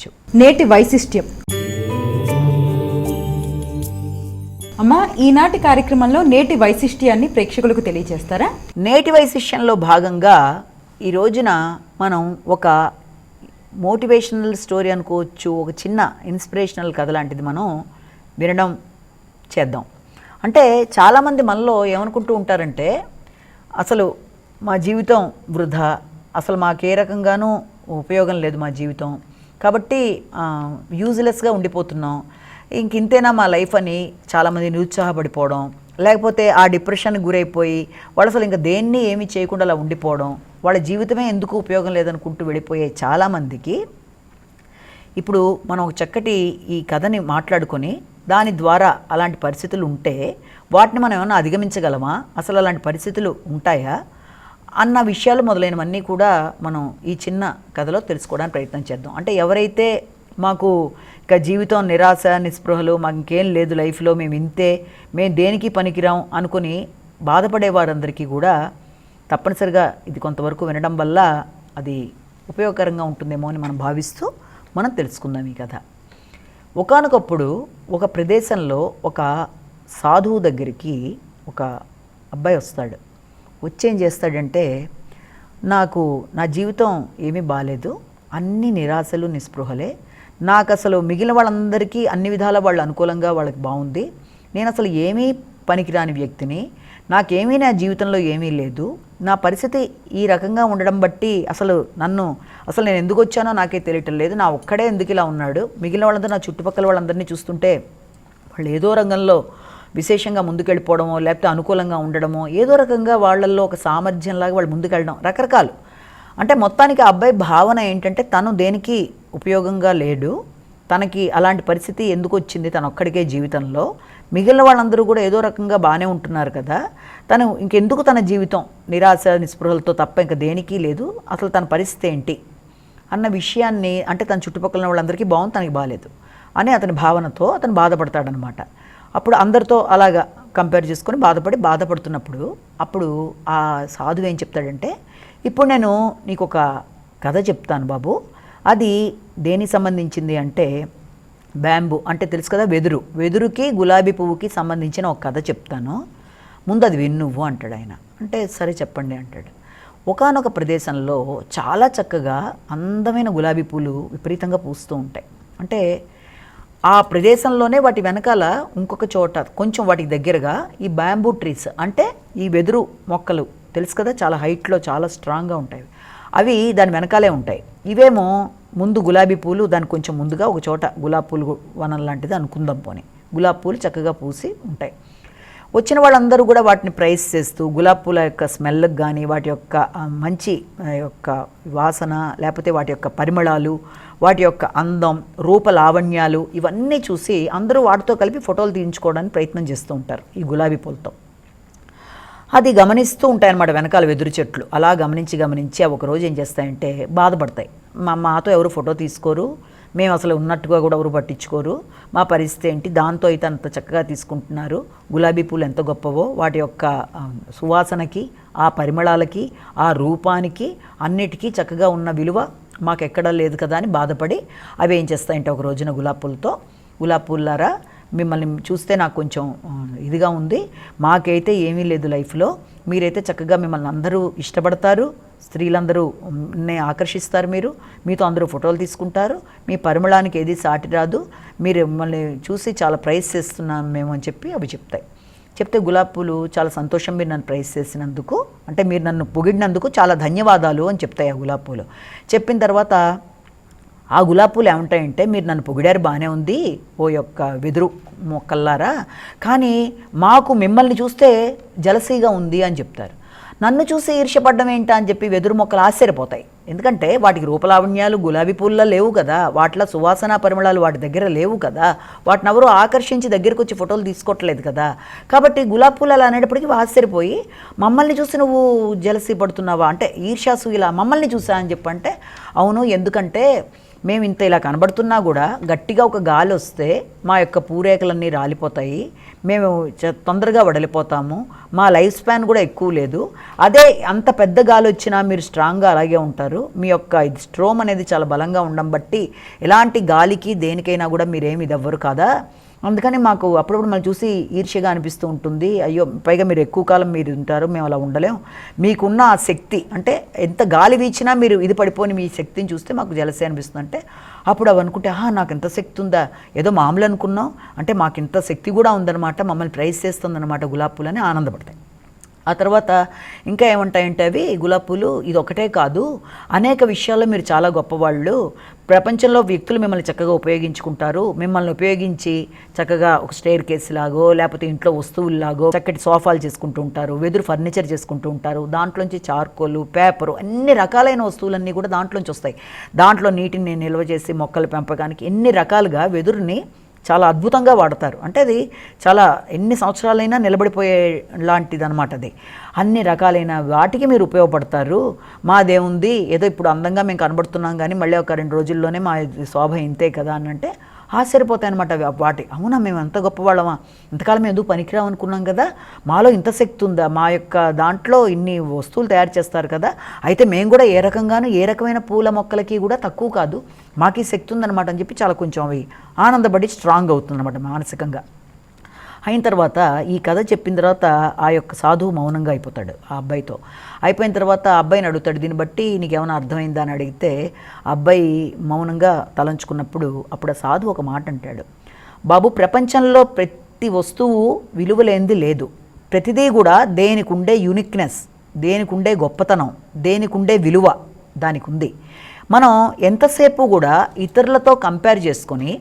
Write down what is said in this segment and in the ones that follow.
చెప్పొచ్చు. నేటి వైశిష్ట్యం. అమ్మా, ఈనాటి కార్యక్రమంలో నేటి వైశిష్ట్యాన్ని ప్రేక్షకులకు తెలియజేస్తారా? నేటి వైశిష్ట్యంలో భాగంగా ఈ రోజున మనం ఒక మోటివేషనల్ స్టోరీ అనుకోవచ్చు, ఒక చిన్న ఇన్స్పిరేషనల్ కథ లాంటిది మనం వినడం చేద్దాం. అంటే చాలామంది మనలో ఏమనుకుంటూ ఉంటారంటే, అసలు మా జీవితం వృధా, అసలు మాకే రకంగానూ ఉపయోగం లేదు మా జీవితం, కాబట్టి యూజ్లెస్గా ఉండిపోతున్నాం, ఇంతేనా మా లైఫ్ అని చాలామంది నిరుత్సాహపడిపోవడం, లేకపోతే ఆ డిప్రెషన్కి గురైపోయి వాళ్ళు అసలు ఇంకా దేన్ని ఏమీ చేయకుండా అలా ఉండిపోవడం, వాళ్ళ జీవితమే ఎందుకు ఉపయోగం లేదనుకుంటూ వెళ్ళిపోయే చాలామందికి ఇప్పుడు మనం ఒక చక్కటి ఈ కథని మాట్లాడుకొని దాని ద్వారా అలాంటి పరిస్థితులు ఉంటే వాటిని మనం ఏమైనా అధిగమించగలమా, అసలు అలాంటి పరిస్థితులు ఉంటాయా అన్న విషయాలు మొదలైనవన్నీ కూడా మనం ఈ చిన్న కథలో తెలుసుకోవడానికి ప్రయత్నం చేద్దాం. అంటే ఎవరైతే మాకు ఇక జీవితం నిరాశ నిస్పృహలు, మాకు ఇంకేం లేదు లైఫ్లో, మేము ఇంతే, మేము దేనికి పనికిరాం అనుకుని బాధపడే వారందరికీ కూడా తప్పనిసరిగా ఇది కొంతవరకు వినడం వల్ల అది ఉపయోగకరంగా ఉంటుందేమో అని మనం భావిస్తూ మనం తెలుసుకుందాం ఈ కథ. ఒకానొకప్పుడు ఒక ప్రదేశంలో ఒక సాధువు దగ్గరికి ఒక అబ్బాయి వస్తాడు. వచ్చేం చేస్తాడంటే, నాకు నా జీవితం ఏమీ బాలేదు, అన్ని నిరాశలు నిస్పృహలే, నాకు అసలు మిగిలిన వాళ్ళందరికీ అన్ని విధాల వాళ్ళు అనుకూలంగా వాళ్ళకి బాగుంది, నేను అసలు ఏమీ పనికిరాని వ్యక్తిని, నాకేమీ నా జీవితంలో ఏమీ లేదు, నా పరిస్థితి ఈ రకంగా ఉండడం బట్టి అసలు నేను ఎందుకు వచ్చానో నాకే తెలియటం లేదు, నా ఒక్కడే ఎందుకు ఇలా ఉన్నాడు, మిగిలిన వాళ్ళందరూ నా చుట్టుపక్కల వాళ్ళందరినీ చూస్తుంటే వాళ్ళు ఏదో రంగంలో విశేషంగా ముందుకెళ్ళిపోవడమో, లేకపోతే అనుకూలంగా ఉండడమో, ఏదో రకంగా వాళ్ళల్లో ఒక సామర్థ్యంలాగా వాళ్ళు ముందుకెళ్ళడం రకరకాలు. అంటే మొత్తానికి ఆ అబ్బాయి భావన ఏంటంటే, తను దేనికి ఉపయోగంగా లేడు, తనకి అలాంటి పరిస్థితి ఎందుకు వచ్చింది తన ఒక్కడికే జీవితంలో, మిగిలిన వాళ్ళందరూ కూడా ఏదో రకంగా బాగానే ఉంటున్నారు కదా, తను ఇంకెందుకు తన జీవితం నిరాశ నిస్పృహలతో తప్ప ఇంకా దేనికి లేదు, అసలు తన పరిస్థితి ఏంటి అన్న విషయాన్ని, అంటే తన చుట్టుపక్కల వాళ్ళందరికీ బాగుంది, తనకి బాగాలేదు అని అతని భావనతో అతను బాధపడతాడనమాట. అప్పుడు అందరితో అలాగా కంపేర్ చేసుకొని బాధపడుతున్నప్పుడు అప్పుడు ఆ సాధువు ఏం చెప్తాడంటే, ఇప్పుడు నేను నీకు ఒక కథ చెప్తాను బాబు, అది దేనికి సంబంధించింది అంటే బ్యాంబూ అంటే తెలుసు కదా, వెదురుకి గులాబీ పువ్వుకి సంబంధించిన ఒక కథ చెప్తాను, ముందు అది విను నువ్వు అంటాడు ఆయన. అంటే సరే చెప్పండి అంటాడు. ఒకానొక ప్రదేశంలో చాలా చక్కగా అందమైన గులాబీ పూలు విపరీతంగా పూస్తూ ఉంటాయి. అంటే ఆ ప్రదేశంలోనే వాటి వెనకాల ఇంకొక చోట కొంచెం వాటికి దగ్గరగా ఈ బ్యాంబూ ట్రీస్ అంటే ఈ వెదురు మొక్కలు తెలుసు కదా, చాలా హైట్లో చాలా స్ట్రాంగ్గా ఉంటాయి, అవి దాని వెనకాలే ఉంటాయి. ఇవేమో ముందు గులాబీ పూలు, దానికి కొంచెం ముందుగా ఒక చోట గులాబీ పూలు వనం లాంటిది అనుకుందాం పోని, గులాబీ పూలు చక్కగా పూసి ఉంటాయి. వచ్చిన వాళ్ళందరూ కూడా వాటిని ప్రైస్ చేస్తూ గులాబీ పూల యొక్క స్మెల్కి కానీ, వాటి యొక్క మంచి యొక్క వాసన, లేకపోతే వాటి యొక్క పరిమళాలు, వాటి యొక్క అందం, రూప లావణ్యాలు ఇవన్నీ చూసి అందరూ వాటితో కలిపి ఫోటోలు తీయించుకోవడానికి ప్రయత్నం చేస్తూ ఉంటారు ఈ గులాబీ పూలతో. అది గమనిస్తూ ఉంటాయన్నమాట వెనకాల వెదురు చెట్లు. అలా గమనించి అవి ఒకరోజు ఏం చేస్తాయంటే బాధపడతాయి, మాతో ఎవరు ఫోటో తీసుకోరు, మేము అసలు ఉన్నట్టుగా కూడా ఎవరు పట్టించుకోరు, మా పరిస్థితి ఏంటి, దాంతో అయితే అంత చక్కగా తీసుకుంటున్నారు, గులాబీ పూలు ఎంత గొప్పవో, వాటి యొక్క సువాసనకి, ఆ పరిమళాలకి, ఆ రూపానికి అన్నిటికీ చక్కగా ఉన్న విలువ మాకెక్కడా లేదు కదా అని బాధపడి అవి ఏం చేస్తాయంటే ఒక రోజున గులాబీ పూలారా, మిమ్మల్ని చూస్తే నాకు కొంచెం ఇదిగా ఉంది, మాకైతే ఏమీ లేదు లైఫ్లో, మీరైతే చక్కగా మిమ్మల్ని అందరూ ఇష్టపడతారు, స్త్రీలందరూ ఆకర్షిస్తారు, మీతో అందరూ ఫోటోలు తీసుకుంటారు, మీ పరిమళానికి ఏది సాటి రాదు, మీరు మిమ్మల్ని చూసి చాలా ప్రైజ్ చేస్తున్నాం మేము అని చెప్పి అవి చెప్తే గులాబీ పూలు చాలా సంతోషం, మీరు నన్ను ప్రైజ్ చేసినందుకు, అంటే మీరు నన్ను పొగిడినందుకు చాలా ధన్యవాదాలు అని చెప్తాయి ఆ గులాబీ పూలు. చెప్పిన తర్వాత ఆ గులాబీ పూలు ఏమంటాయంటే, మీరు నన్ను పొగిడారు బాగానే ఉంది ఓ యొక్క వెదురు మొక్కల్లారా, కానీ మాకు మిమ్మల్ని చూస్తే జలసీగా ఉంది అని చెప్తారు. నన్ను చూసి ఈర్ష్యపడ్డం ఏంటా అని చెప్పి వెదురు మొక్కలు ఆశ్చర్యపోతాయి. ఎందుకంటే వాటికి రూపలావణ్యాలు గులాబీ పూల్లో లేవు కదా, వాటిలో సువాసన పరిమళాలు వాటి దగ్గర లేవు కదా, వాటిని ఎవరు ఆకర్షించి దగ్గరికి వచ్చి ఫోటోలు తీసుకోవట్లేదు కదా, కాబట్టి గులాబీ పూలు అలా అనేటప్పటికీ ఆశ్చర్యపోయి, మమ్మల్ని చూసి నువ్వు జలసీ పడుతున్నావా అంటే ఈర్ష్యాసు ఇలా మమ్మల్ని చూసా అని చెప్పంటే, అవును, ఎందుకంటే మేము ఇంత ఇలా కనబడుతున్నా కూడా గట్టిగా ఒక గాలి వస్తే మా యొక్క పూరేకలన్నీ రాలిపోతాయి, మేము తొందరగా వడలిపోతాము, మా లైఫ్ స్పాన్ కూడా ఎక్కువ లేదు. అదే అంత పెద్ద గాలి వచ్చినా మీరు స్ట్రాంగ్గా అలాగే ఉంటారు. మీ యొక్క ఇది స్ట్రోమ్ అనేది చాలా బలంగా ఉండడం బట్టి ఎలాంటి గాలికి దేనికైనా కూడా మీరేమి ఇదవ్వరు కదా. అందుకని మాకు అప్పుడప్పుడు మనం చూసి ఈర్ష్యగా అనిపిస్తూ ఉంటుంది. అయ్యో, పైగా మీరు ఎక్కువ కాలం మీరు ఉంటారు, మేము అలా ఉండలేం. మీకున్న ఆ శక్తి అంటే ఎంత గాలి వీచినా మీరు ఇది పడిపోని మీ శక్తిని చూస్తే మాకు జలసే అనిపిస్తుంది. అంటే అప్పుడు అవి అనుకుంటే నాకు ఎంత శక్తి ఉందా, ఏదో మామూలు అనుకున్నాం, అంటే మాకు ఇంత శక్తి కూడా ఉందన్నమాట, మమ్మల్ని ప్రైజ్ చేస్తుందన్నమాట గులాబీ పూలని ఆనందపడతాయి. ఆ తర్వాత ఇంకా ఏమంటాయంటే అవి గులాబీ పూలు ఇది ఒకటే కాదు, అనేక విషయాల్లో మీరు చాలా గొప్పవాళ్ళు, ప్రపంచంలో వ్యక్తులు మిమ్మల్ని చక్కగా ఉపయోగించుకుంటారు, మిమ్మల్ని ఉపయోగించి చక్కగా ఒక స్టేర్ కేస్ లాగో లేకపోతే ఇంట్లో వస్తువుల్లాగో చక్కటి సోఫాలు చేసుకుంటూ ఉంటారు, వెదురు ఫర్నిచర్ చేసుకుంటూ ఉంటారు, దాంట్లోంచి చార్కోలు, పేపరు, అన్ని రకాలైన వస్తువులన్నీ కూడా దాంట్లోంచి వస్తాయి. దాంట్లో నీటిని నిల్వ చేసి మొక్కల పెంపకానికి ఎన్ని రకాలుగా వెదురుని చాలా అద్భుతంగా వాడతారు. అంటే అది చాలా ఎన్ని సంవత్సరాలైనా నిలబడిపోయే లాంటిది అనమాట. అది అన్ని రకాలైన వాటికి మీరు ఉపయోగపడతారు. మాదేముంది, ఏదో ఇప్పుడు అందంగా మేము కనబడుతున్నాం కానీ మళ్ళీ ఒక 2 రోజుల్లోనే మా శోభ ఇంతే కదా అని అంటే ఆశ్చర్యపోతాయి అనమాట వాటి. అవునా, మేము ఎంత గొప్పవాళ్ళమా, ఇంతకాలం మేము ఎందుకు పనికిరావు అనుకున్నాం కదా, మాలో ఇంత శక్తి ఉందా, మా యొక్క దాంట్లో ఇన్ని వస్తువులు తయారు చేస్తారు కదా, అయితే మేము కూడా ఏ రకంగానూ ఏ రకమైన పూల మొక్కలకి కూడా తక్కువ కాదు, మాకు ఈ శక్తి ఉందన్నమాట అని చెప్పి చాలా కొంచెం అవి ఆనందపడి స్ట్రాంగ్ అవుతుందన్నమాట మానసికంగా. అయిన తర్వాత ఈ కథ చెప్పిన తర్వాత ఆ యొక్క సాధువు మౌనంగా అయిపోతాడు ఆ అబ్బాయితో. అయిపోయిన తర్వాత ఆ అబ్బాయిని అడుగుతాడు, దీన్ని బట్టి నీకేమైనా అర్థమైందా అని అడిగితే ఆ అబ్బాయి మౌనంగా తలంచుకున్నప్పుడు అప్పుడు ఆ సాధువు ఒక మాట అంటాడు, బాబు, ప్రపంచంలో ప్రతి వస్తువు విలువలేనిది లేదు, ప్రతిదీ కూడా దేనికి ఉండే యూనిక్నెస్, దేనికి ఉండే గొప్పతనం, దేనికి ఉండే విలువ దానికి ఉంది. మనం ఎంతసేపు కూడా ఇతరులతో కంపేర్ చేసుకొని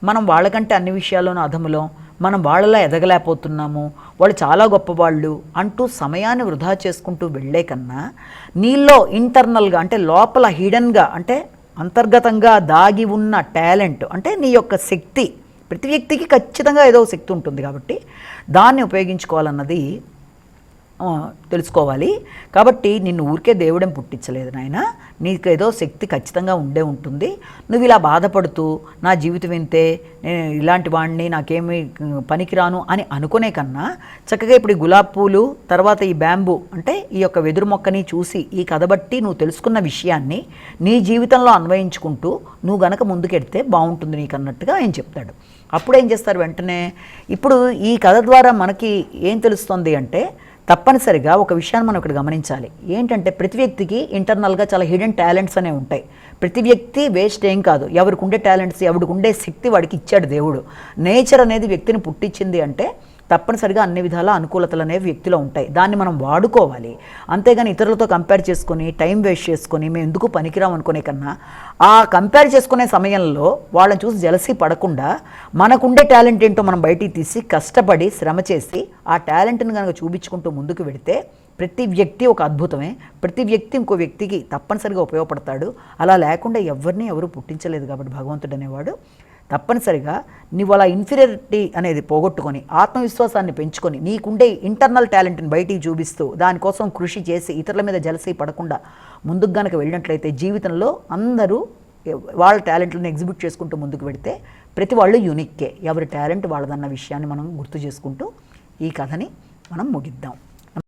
మనం వాళ్ళకంటే అన్ని విషయాల్లోనూ అధములో, మనం వాళ్ళలా ఎదగలేకపోతున్నాము, వాళ్ళు చాలా గొప్పవాళ్ళు అంటూ సమయాన్ని వృధా చేసుకుంటూ వెళ్ళే కన్నా నీలో ఇంటర్నల్గా అంటే లోపల హిడెన్గా అంటే అంతర్గతంగా దాగి ఉన్న టాలెంట్ అంటే నీ యొక్క శక్తి, ప్రతి వ్యక్తికి ఖచ్చితంగా ఏదో శక్తి ఉంటుంది కాబట్టి దాన్ని ఉపయోగించుకోవాలన్నది తెలుసుకోవాలి. కాబట్టి నిన్ను ఊరికే దేవుడేం పుట్టించలేదు నాయన, నీకు ఏదో శక్తి ఖచ్చితంగా ఉండే ఉంటుంది. నువ్వు ఇలా బాధపడుతూ నా జీవితం వింతే, నేను ఇలాంటి వాడిని, నాకేమీ పనికిరాను అని అనుకునే కన్నా చక్కగా ఇప్పుడు ఈ గులాబీ పూలు తర్వాత ఈ బ్యాంబూ అంటే ఈ యొక్క వెదురు మొక్కని చూసి ఈ కథ బట్టి నువ్వు తెలుసుకున్న విషయాన్ని నీ జీవితంలో అన్వయించుకుంటూ నువ్వు గనక ముందుకెడితే బాగుంటుంది నీకు అన్నట్టుగా ఆయన చెప్తాడు. అప్పుడు ఏం చేస్తారు వెంటనే, ఇప్పుడు ఈ కథ ద్వారా మనకి ఏం తెలుస్తుంది అంటే తప్పనిసరిగా ఒక విషయాన్ని మనం ఇక్కడ గమనించాలి. ఏంటంటే ప్రతి వ్యక్తికి ఇంటర్నల్గా చాలా హిడెన్ టాలెంట్స్ అనేవి ఉంటాయి. ప్రతి వ్యక్తి వేస్ట్ ఏం కాదు, ఎవరికి ఉండే టాలెంట్స్, ఎవరికి ఉండే శక్తి వాడికి ఇచ్చాడు దేవుడు. నేచర్ అనేది వ్యక్తిని పుట్టించింది అంటే తప్పనిసరిగా అన్ని విధాల అనుకూలతలు అనేవి వ్యక్తిలో ఉంటాయి, దాన్ని మనం వాడుకోవాలి. అంతేగాని ఇతరులతో కంపేర్ చేసుకొని టైం వేస్ట్ చేసుకొని మేము ఎందుకు పనికిరాం అనుకునే కన్నా ఆ కంపేర్ చేసుకునే సమయంలో వాళ్ళని చూసి జలసీ పడకుండా మనకుండే టాలెంట్ ఏంటో మనం బయటికి తీసి కష్టపడి శ్రమ చేసి ఆ టాలెంట్ని కనుక చూపించుకుంటూ ముందుకు వెడితే ప్రతి వ్యక్తి ఒక అద్భుతమే, ప్రతి వ్యక్తి ఇంకో వ్యక్తికి తప్పనిసరిగా ఉపయోగపడతాడు. అలా లేకుండా ఎవరు పుట్టించలేదు కాబట్టి భగవంతుడు అనేవాడు తప్పనిసరిగా నువ్వు అలా ఇన్ఫీరియారిటీ అనేది పోగొట్టుకొని ఆత్మవిశ్వాసాన్ని పెంచుకొని నీకుండే ఇంటర్నల్ టాలెంట్ని బయటికి చూపిస్తూ దానికోసం కృషి చేసి ఇతరుల మీద జలసీ పడకుండా ముందుకు గనక వెళ్ళినట్లయితే జీవితంలో అందరూ వాళ్ళ టాలెంట్లను ఎగ్జిబిట్ చేసుకుంటూ ముందుకు వెడితే ప్రతి వాళ్ళు యూనిక్కే, ఎవరి టాలెంట్ వాళ్ళదన్న విషయాన్ని మనం గుర్తు చేసుకుంటూ ఈ కథని మనం ముగిద్దాం.